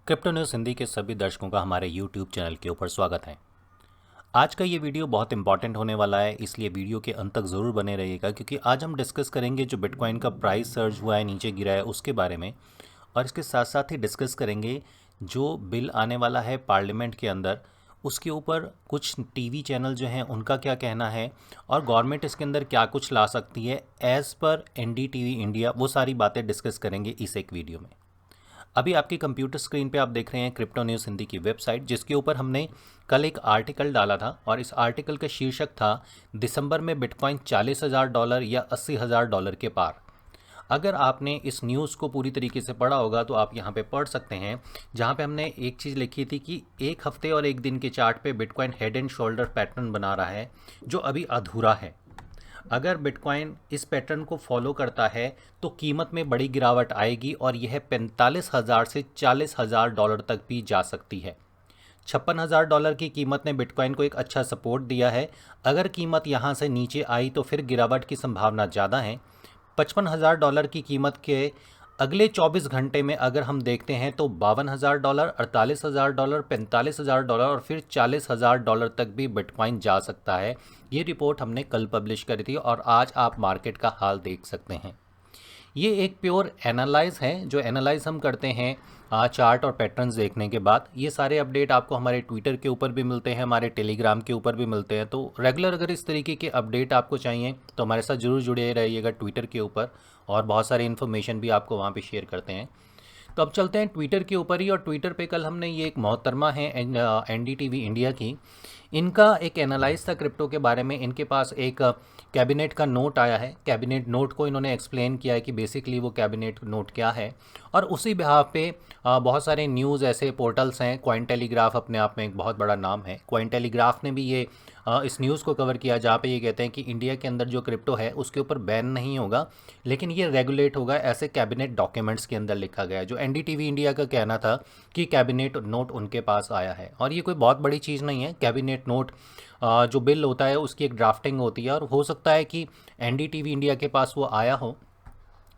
Crypto news Hindi के सभी दर्शकों का हमारे यूट्यूब चैनल के ऊपर स्वागत है। आज का ये वीडियो बहुत इंपॉर्टेंट होने वाला है, इसलिए वीडियो के अंत तक ज़रूर बने रहिएगा क्योंकि आज हम डिस्कस करेंगे जो बिटकॉइन का प्राइस सर्ज हुआ है, नीचे गिरा है, उसके बारे में। और इसके साथ साथ ही डिस्कस करेंगे जो बिल आने वाला है पार्लियामेंट के अंदर, उसके ऊपर कुछ टीवी चैनल जो हैं उनका क्या कहना है और गवर्नमेंट इसके अंदर क्या कुछ ला सकती है एज़ पर एनडीटीवी इंडिया। वो सारी बातें डिस्कस करेंगे इस एक वीडियो में। अभी आपकी कंप्यूटर स्क्रीन पे आप देख रहे हैं क्रिप्टो न्यूज़ हिंदी की वेबसाइट, जिसके ऊपर हमने कल एक आर्टिकल डाला था और इस आर्टिकल का शीर्षक था दिसंबर में बिटकॉइन $40,000 या $80,000 के पार। अगर आपने इस न्यूज़ को पूरी तरीके से पढ़ा होगा तो आप यहाँ पे पढ़ सकते हैं, जहाँ पे हमने एक चीज़ लिखी थी कि एक हफ्ते और एक दिन के चार्ट पे bitcoin head and shoulder pattern बना रहा है जो अभी अधूरा है। अगर बिटकॉइन इस पैटर्न को फॉलो करता है तो कीमत में बड़ी गिरावट आएगी और यह 45,000 से $40,000 तक भी जा सकती है। $56,000 की कीमत ने बिटकॉइन को एक अच्छा सपोर्ट दिया है। अगर कीमत यहाँ से नीचे आई तो फिर गिरावट की संभावना ज़्यादा है। $55,000 की कीमत के अगले 24 घंटे में अगर हम देखते हैं तो $52,000, $48,000, $45,000 और फिर $40,000 तक भी बिटकॉइन जा सकता है। ये रिपोर्ट हमने कल पब्लिश करी थी और आज आप मार्केट का हाल देख सकते हैं। ये एक प्योर एनालाइज है जो एनालाइज हम करते हैं चार्ट और पैटर्न्स देखने के बाद। ये सारे अपडेट आपको हमारे ट्विटर के ऊपर भी मिलते हैं, हमारे टेलीग्राम के ऊपर भी मिलते हैं। तो रेगुलर अगर इस तरीके के अपडेट आपको चाहिए तो हमारे साथ ज़रूर जुड़े रहिएगा ट्विटर के ऊपर, और बहुत सारी इन्फॉर्मेशन भी आपको वहाँ पे शेयर करते हैं। तो अब चलते हैं ट्विटर के ऊपर ही। और ट्विटर पे कल हमने ये एक मोहतरमा है एनडीटीवी इंडिया की, इनका एक एनालाइज था क्रिप्टो के बारे में। इनके पास एक कैबिनेट का नोट आया है। कैबिनेट नोट को इन्होंने एक्सप्लेन किया है कि बेसिकली वो कैबिनेट नोट क्या है, और उसी बिहाफ पे बहुत सारे न्यूज़ ऐसे पोर्टल्स हैं। क्वाइन टेलीग्राफ अपने आप में एक बहुत बड़ा नाम है। क्वाइन टेलीग्राफ ने भी ये इस न्यूज़ को कवर किया जहाँ पे ये कहते हैं कि इंडिया के अंदर जो क्रिप्टो है उसके ऊपर बैन नहीं होगा, लेकिन ये रेगुलेट होगा, ऐसे कैबिनेट डॉक्यूमेंट्स के अंदर लिखा गया है। जो एनडीटीवी इंडिया का कहना था कि कैबिनेट नोट उनके पास आया है, और ये कोई बहुत बड़ी चीज़ नहीं है। कैबिनेट नोट जो बिल होता है उसकी एक ड्राफ्टिंग होती है, और हो सकता है कि एनडीटीवी इंडिया के पास वो आया हो।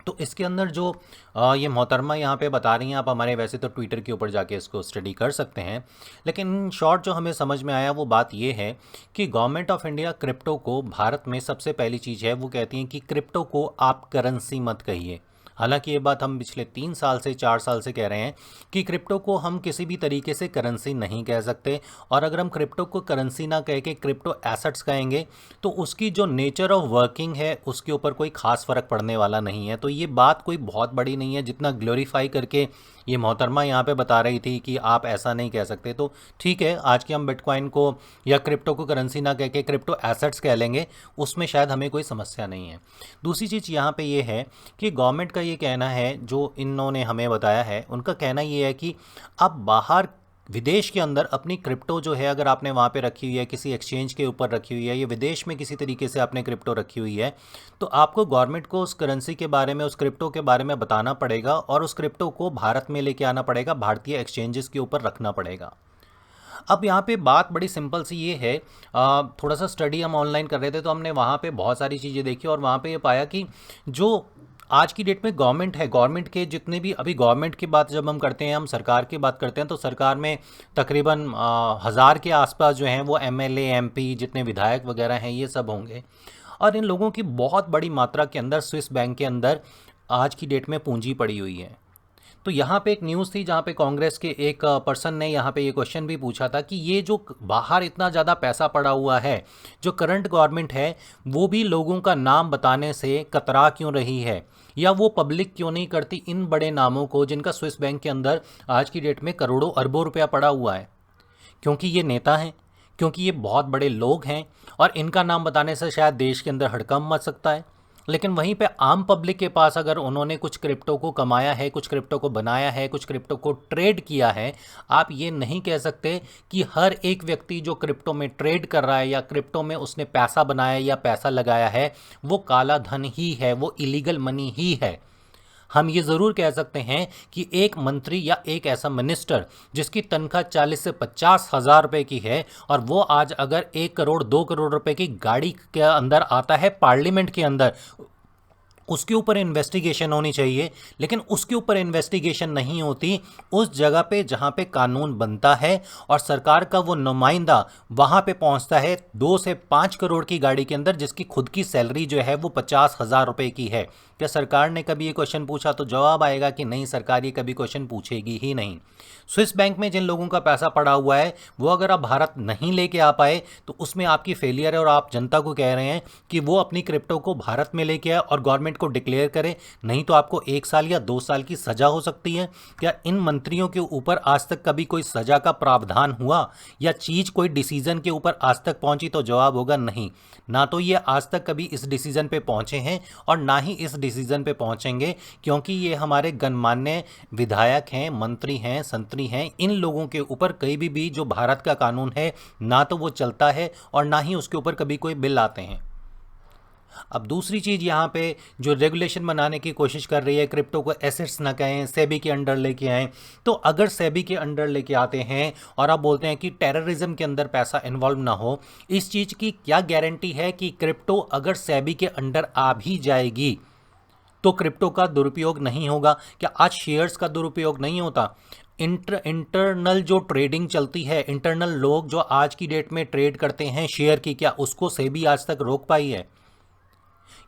तो इसके अंदर जो ये मोहतरमा यहाँ पे बता रही हैं, आप हमारे वैसे तो ट्विटर के ऊपर जाके इसको स्टडी कर सकते हैं, लेकिन शॉर्ट जो हमें समझ में आया वो बात ये है कि गवर्नमेंट ऑफ इंडिया क्रिप्टो को भारत में सबसे पहली चीज़ है वो कहती हैं कि क्रिप्टो को आप करेंसी मत कहिए। हालांकि ये बात हम पिछले 3 साल से 4 साल से कह रहे हैं कि क्रिप्टो को हम किसी भी तरीके से करेंसी नहीं कह सकते, और अगर हम क्रिप्टो को करेंसी ना कह के क्रिप्टो एसेट्स कहेंगे तो उसकी जो नेचर ऑफ वर्किंग है उसके ऊपर कोई खास फ़र्क पड़ने वाला नहीं है। तो ये बात कोई बहुत बड़ी नहीं है, जितना ग्लोरीफाई करके ये मोहतरमा यहाँ पे बता रही थी कि आप ऐसा नहीं कह सकते। तो ठीक है, आज के हम बिटकॉइन को या क्रिप्टो को करेंसी ना कह के क्रिप्टो एसेट्स कह लेंगे, उसमें शायद हमें कोई समस्या नहीं है। दूसरी चीज़ यहाँ पे ये है कि गवर्नमेंट का ये कहना है, जो इन्होंने हमें बताया है, उनका कहना ये है कि अब बाहर विदेश के अंदर अपनी क्रिप्टो जो है अगर आपने वहाँ पे रखी हुई है, किसी एक्सचेंज के ऊपर रखी हुई है, या विदेश में किसी तरीके से आपने क्रिप्टो रखी हुई है, तो आपको गवर्नमेंट को उस करेंसी के बारे में, उस क्रिप्टो के बारे में बताना पड़ेगा और उस क्रिप्टो को भारत में लेके आना पड़ेगा, भारतीय एक्सचेंजेस के ऊपर रखना पड़ेगा। अब यहाँ पे बात बड़ी सिंपल सी ये है, थोड़ा सा स्टडी हम ऑनलाइन कर रहे थे तो हमने वहाँ पे बहुत सारी चीज़ें देखी, और वहाँ पे ये पाया कि जो आज की डेट में गवर्नमेंट है, गवर्नमेंट के जितने भी, अभी गवर्नमेंट की बात जब हम करते हैं, हम सरकार की बात करते हैं, तो सरकार में तकरीबन 1,000 के आसपास जो हैं वो एमएलए एमपी जितने विधायक वगैरह हैं ये सब होंगे, और इन लोगों की बहुत बड़ी मात्रा के अंदर स्विस बैंक के अंदर आज की डेट में पूंजी पड़ी हुई है। तो यहाँ पे एक न्यूज़ थी जहाँ पे कांग्रेस के एक पर्सन ने यहाँ पे ये क्वेश्चन भी पूछा था कि ये जो बाहर इतना ज़्यादा पैसा पड़ा हुआ है, जो करंट गवर्नमेंट है वो भी लोगों का नाम बताने से कतरा क्यों रही है, या वो पब्लिक क्यों नहीं करती इन बड़े नामों को जिनका स्विस बैंक के अंदर आज की डेट में करोड़ों अरबों रुपया पड़ा हुआ है। क्योंकि ये नेता हैं, क्योंकि ये बहुत बड़े लोग हैं, और इनका नाम बताने से शायद देश के अंदर हड़कंप मच सकता है। लेकिन वहीं पे आम पब्लिक के पास अगर उन्होंने कुछ क्रिप्टो को कमाया है, कुछ क्रिप्टो को बनाया है, कुछ क्रिप्टो को ट्रेड किया है, आप ये नहीं कह सकते कि हर एक व्यक्ति जो क्रिप्टो में ट्रेड कर रहा है या क्रिप्टो में उसने पैसा बनाया या पैसा लगाया है वो काला धन ही है, वो इलीगल मनी ही है। हम ये ज़रूर कह सकते हैं कि एक मंत्री या एक ऐसा मिनिस्टर जिसकी तनख्वाह 40 से 50,000 रुपये की है, और वो आज अगर 1 करोड़ 2 करोड़ रुपए की गाड़ी के अंदर आता है पार्लियामेंट के अंदर, उसके ऊपर इन्वेस्टिगेशन होनी चाहिए, लेकिन उसके ऊपर इन्वेस्टिगेशन नहीं होती उस जगह पे जहाँ पे कानून बनता है और सरकार का वो नुमाइंदा वहाँ पे पहुँचता है 2 से 5 करोड़ की गाड़ी के अंदर, जिसकी खुद की सैलरी जो है वो 50,000 रुपये की है। क्या सरकार ने कभी ये क्वेश्चन पूछा? तो जवाब आएगा कि नहीं, सरकार ये कभी क्वेश्चन पूछेगी ही नहीं। स्विस बैंक में जिन लोगों का पैसा पड़ा हुआ है वो अगर आप भारत नहीं लेके आ पाए तो उसमें आपकी फेलियर है, और आप जनता को कह रहे हैं कि वो अपनी क्रिप्टो को भारत में लेके आए और गवर्नमेंट को डिक्लेयर करे, नहीं तो आपको 1 साल या 2 साल की सजा हो सकती है। क्या इन मंत्रियों के ऊपर आज तक कभी कोई सजा का प्रावधान हुआ या चीज कोई डिसीजन के ऊपर आज तक पहुंची? तो जवाब होगा नहीं। ना तो ये आज तक कभी इस डिसीजन पे पहुंचे हैं और ना ही इस डिसीजन पे पहुंचेंगे, क्योंकि ये हमारे गणमान्य विधायक हैं, मंत्री हैं, संतरी हैं। इन लोगों के ऊपर कहीं भी जो भारत का कानून है ना तो वो चलता है और ना ही उसके ऊपर कभी कोई बिल आते हैं। अब दूसरी चीज़ यहाँ पे जो रेगुलेशन बनाने की कोशिश कर रही है, क्रिप्टो को एसेट्स ना कहें, सेबी के अंडर लेके आएँ। तो अगर सेबी के अंडर लेके आते हैं और आप बोलते हैं कि टेररिज्म के अंदर पैसा इन्वॉल्व ना हो, इस चीज़ की क्या गारंटी है कि क्रिप्टो अगर सेबी के अंडर आ भी जाएगी तो क्रिप्टो का दुरुपयोग नहीं होगा? क्या आज शेयर्स का दुरुपयोग नहीं होता? इंटरनल जो ट्रेडिंग चलती है, इंटरनल लोग जो आज की डेट में ट्रेड करते हैं शेयर की, क्या उसको सेबी आज तक रोक पाई है?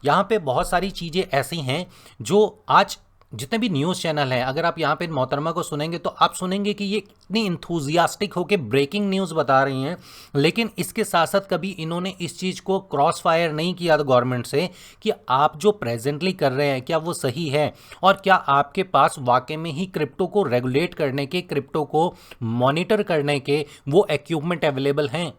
यहाँ पे बहुत सारी चीज़ें ऐसी हैं जो आज जितने भी न्यूज़ चैनल हैं, अगर आप यहाँ पे मोहतरमा को सुनेंगे तो आप सुनेंगे कि ये इतनी इंथुजियास्टिक होकर ब्रेकिंग न्यूज़ बता रही हैं, लेकिन इसके साथ साथ कभी इन्होंने इस चीज़ को क्रॉस फायर नहीं किया गवर्नमेंट से कि आप जो प्रेजेंटली कर रहे हैं क्या वो सही है, और क्या आपके पास वाकई में ही क्रिप्टो को रेगुलेट करने के, क्रिप्टो को मॉनिटर करने के वो इक्विपमेंट अवेलेबल हैं।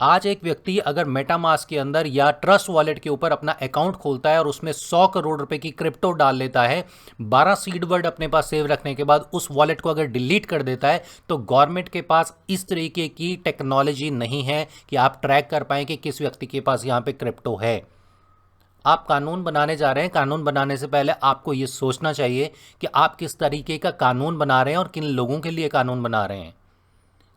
आज एक व्यक्ति अगर मेटामास्क के अंदर या ट्रस्ट वॉलेट के ऊपर अपना अकाउंट खोलता है और उसमें 100 करोड़ रुपए की क्रिप्टो डाल लेता है, 12 सीड वर्ड अपने पास सेव रखने के बाद उस वॉलेट को अगर डिलीट कर देता है, तो गवर्नमेंट के पास इस तरीके की टेक्नोलॉजी नहीं है कि आप ट्रैक कर पाएं कि किस व्यक्ति के पास यहां पे क्रिप्टो है। आप कानून बनाने जा रहे हैं, कानून बनाने से पहले आपको यह सोचना चाहिए कि आप किस तरीके का कानून बना रहे हैं और किन लोगों के लिए कानून बना रहे हैं।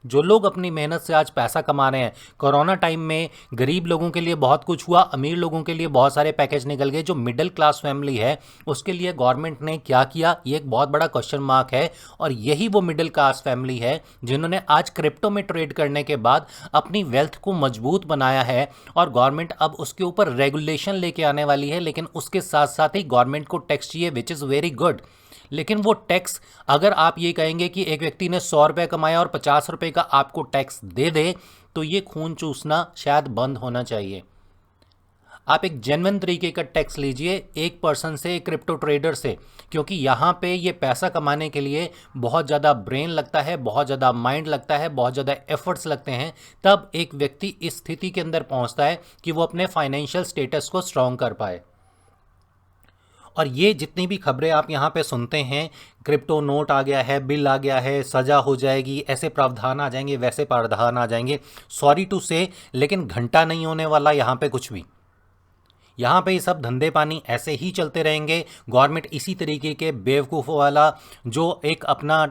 जो लोग अपनी मेहनत से आज पैसा कमा रहे हैं, कोरोना टाइम में गरीब लोगों के लिए बहुत कुछ हुआ, अमीर लोगों के लिए बहुत सारे पैकेज निकल गए। जो मिडिल क्लास फैमिली है उसके लिए गवर्नमेंट ने क्या किया, ये एक बहुत बड़ा क्वेश्चन मार्क है। और यही वो मिडिल क्लास फैमिली है जिन्होंने आज क्रिप्टो में ट्रेड करने के बाद अपनी वेल्थ को मजबूत बनाया है, और गवर्नमेंट अब उसके ऊपर रेगुलेशन लेके आने वाली है। लेकिन उसके साथ साथ ही गवर्नमेंट को टैक्स चाहिए, विच इज़ वेरी गुड। लेकिन वो टैक्स, अगर आप ये कहेंगे कि एक व्यक्ति ने 100 रुपये कमाया और 50 रुपये का आपको टैक्स दे दे, तो ये खून चूसना शायद बंद होना चाहिए। आप एक जेन्युइन तरीके का टैक्स लीजिए एक पर्सन से, एक क्रिप्टो ट्रेडर से, क्योंकि यहाँ पे ये पैसा कमाने के लिए बहुत ज़्यादा ब्रेन लगता है, बहुत ज़्यादा माइंड लगता है, बहुत ज़्यादा एफर्ट्स लगते हैं। तब एक व्यक्ति इस स्थिति के अंदर पहुँचता है कि वो अपने फाइनेंशियल स्टेटस को स्ट्रॉन्ग कर पाए। और ये जितनी भी खबरें आप यहाँ पे सुनते हैं, क्रिप्टो नोट आ गया है, बिल आ गया है, सज़ा हो जाएगी, ऐसे प्रावधान आ जाएंगे, वैसे प्रावधान आ जाएंगे, सॉरी टू से, लेकिन घंटा नहीं होने वाला यहाँ पे कुछ भी। यहाँ पे ये सब धंधे पानी ऐसे ही चलते रहेंगे। गवर्नमेंट इसी तरीके के बेवकूफ़ों वाला जो एक अपना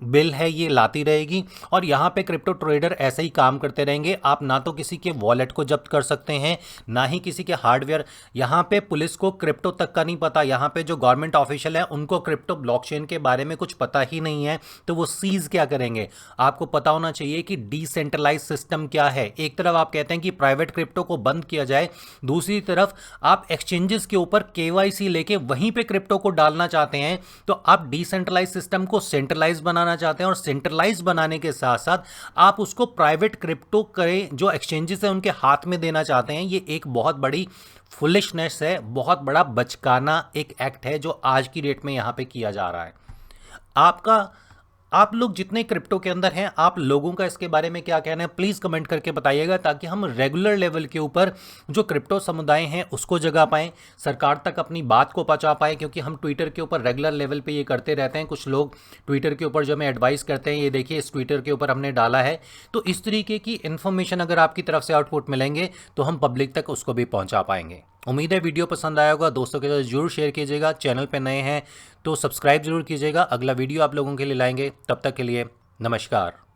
बिल है ये लाती रहेगी, और यहाँ पे क्रिप्टो ट्रेडर ऐसे ही काम करते रहेंगे। आप ना तो किसी के वॉलेट को जब्त कर सकते हैं, ना ही किसी के हार्डवेयर। यहाँ पे पुलिस को क्रिप्टो तक का नहीं पता, यहाँ पे जो गवर्नमेंट ऑफिशियल है उनको क्रिप्टो ब्लॉकचेन के बारे में कुछ पता ही नहीं है, तो वो सीज क्या करेंगे? आपको पता होना चाहिए कि डिसेंट्रलाइज सिस्टम क्या है। एक तरफ आप कहते हैं कि प्राइवेट क्रिप्टो को बंद किया जाए, दूसरी तरफ आप एक्सचेंजेस के ऊपर KYC लेके वहीं पे क्रिप्टो को डालना चाहते हैं। तो आप डिसेंट्रलाइज सिस्टम को सेंट्रलाइज बनाना चाहते हैं, और सेंट्रलाइज बनाने के साथ साथ आप उसको प्राइवेट क्रिप्टो करें जो एक्सचेंजेस है उनके हाथ में देना चाहते हैं। ये एक बहुत बड़ी फुलिशनेस है, बहुत बड़ा बचकाना एक एक्ट है जो आज की डेट में यहां पे किया जा रहा है। आप लोग जितने क्रिप्टो के अंदर हैं, आप लोगों का इसके बारे में क्या कहना है प्लीज़ कमेंट करके बताइएगा, ताकि हम रेगुलर लेवल के ऊपर जो क्रिप्टो समुदाय हैं उसको जगा पाएँ, सरकार तक अपनी बात को पहुंचा पाएँ। क्योंकि हम ट्विटर के ऊपर रेगुलर लेवल पे ये करते रहते हैं। कुछ लोग ट्विटर के ऊपर जो हमें एडवाइस करते हैं, ये देखिए इस ट्विटर के ऊपर हमने डाला है। तो इस तरीके की इन्फॉर्मेशन अगर आपकी तरफ से आउटपुट मिलेंगे तो हम पब्लिक तक उसको भी पहुँचा पाएंगे। उम्मीद है वीडियो पसंद आया होगा, दोस्तों के साथ जरूर शेयर कीजिएगा। चैनल पे नए हैं तो सब्सक्राइब जरूर कीजिएगा। अगला वीडियो आप लोगों के लिए लाएंगे, तब तक के लिए नमस्कार।